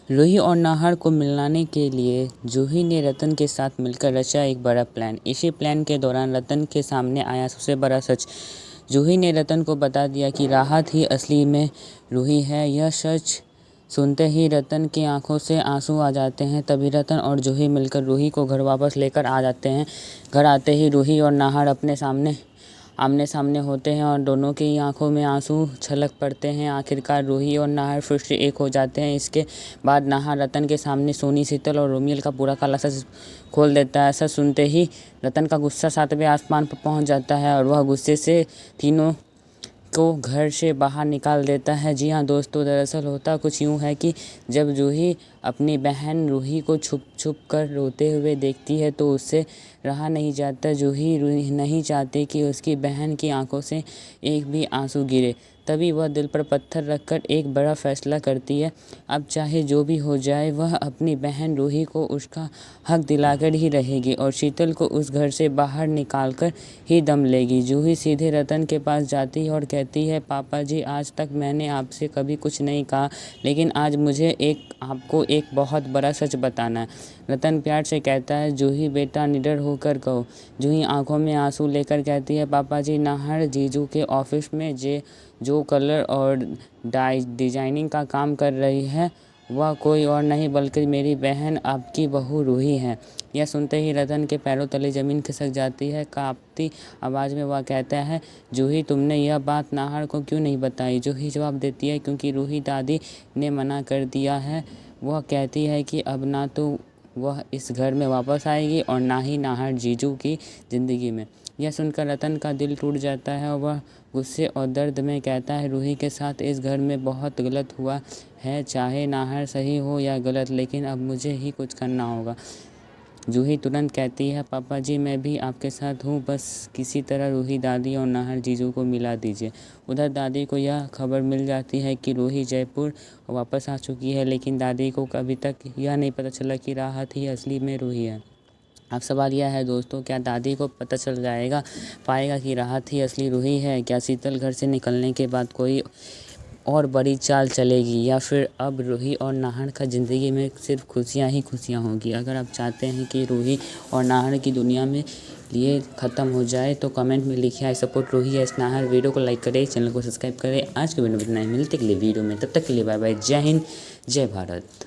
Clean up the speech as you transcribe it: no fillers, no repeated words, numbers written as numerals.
रूही और नाहर को मिलाने के लिए जूही ने रतन के साथ मिलकर रचा एक बड़ा प्लान। इसी प्लान के दौरान रतन के सामने आया सबसे बड़ा सच। जूही ने रतन को बता दिया कि राहत ही असली में रूही है। यह सच सुनते ही रतन की आंखों से आंसू आ जाते हैं। तभी रतन और जूही मिलकर रूही को घर वापस लेकर आ जाते हैं। घर आते ही रूही और नाहर आमने सामने होते हैं और दोनों की आंखों में आंसू छलक पड़ते हैं। आखिरकार रूही और नाहर फिर से एक हो जाते हैं। इसके बाद नाहर रतन के सामने सोनी, शीतल और रोमियल का पूरा काला सच खोल देता है। ऐसा सुनते ही रतन का गुस्सा 7वें आसमान पर पहुंच जाता है और वह गुस्से से तीनों को घर से बाहर निकाल देता है। जी हाँ दोस्तों, दरअसल होता कुछ यूँ है कि जब जूही अपनी बहन रूही को छुप छुप कर रोते हुए देखती है तो उससे रहा नहीं जाता। जूही नहीं चाहती कि उसकी बहन की आंखों से एक भी आंसू गिरे। तभी वह दिल पर पत्थर रखकर एक बड़ा फैसला करती है। अब चाहे जो भी हो जाए वह अपनी बहन रूही को उसका हक दिलाकर ही रहेगी और शीतल को उस घर से बाहर निकालकर ही दम लेगी। जूही सीधे रतन के पास जाती है और कहती है, पापा जी, आज तक मैंने आपसे कभी कुछ नहीं कहा, लेकिन आज मुझे आपको एक बहुत बड़ा सच बताना है। रतन प्यार से कहता है, जूही बेटा निडर होकर कहो। जूही आंखों में आंसू लेकर कहती है, पापा जी, नाहर जीजू के ऑफिस में जो कलर और डिजाइनिंग का काम कर रही है वह कोई और नहीं बल्कि मेरी बहन आपकी बहू रूही है। यह सुनते ही रतन के पैरों तले ज़मीन खिसक जाती है। कांपती आवाज़ में वह कहता है, जूही, तुमने यह बात नाहर को क्यों नहीं बताई? जूही जवाब देती है, क्योंकि रूही दादी ने मना कर दिया है। वह कहती है कि अब ना तो वह इस घर में वापस आएगी और ना ही नाहर जीजू की ज़िंदगी में। यह सुनकर रतन का दिल टूट जाता है और वह गुस्से और दर्द में कहता है, रूही के साथ इस घर में बहुत गलत हुआ है, चाहे नाहर सही हो या गलत, लेकिन अब मुझे ही कुछ करना होगा। जूही तुरंत कहती है, पापा जी, मैं भी आपके साथ हूँ, बस किसी तरह रूही दादी और नाहर जीजू को मिला दीजिए। उधर दादी को यह खबर मिल जाती है कि रूही जयपुर वापस आ चुकी है, लेकिन दादी को अभी तक यह नहीं पता चला कि राहत ही असली में रूही है। अब सवाल यह है दोस्तों, क्या दादी को पता चल पाएगा कि राहत ही असली रूही है? क्या शीतल घर से निकलने के बाद कोई और बड़ी चाल चलेगी या फिर अब रूही और नाहर का ज़िंदगी में सिर्फ खुशियां ही खुशियां होगी? अगर आप चाहते हैं कि रूही और नाहर की दुनिया में लिए ख़त्म हो जाए तो कमेंट में लिखिए, I support Ruhi S Nahar. Video को लाइक करें, चैनल को सब्सक्राइब करें। आज के वीडियो में इतना ही, मिलते अगले वीडियो में, तब तक के लिए बाय बाय। जय हिंद, जय भारत।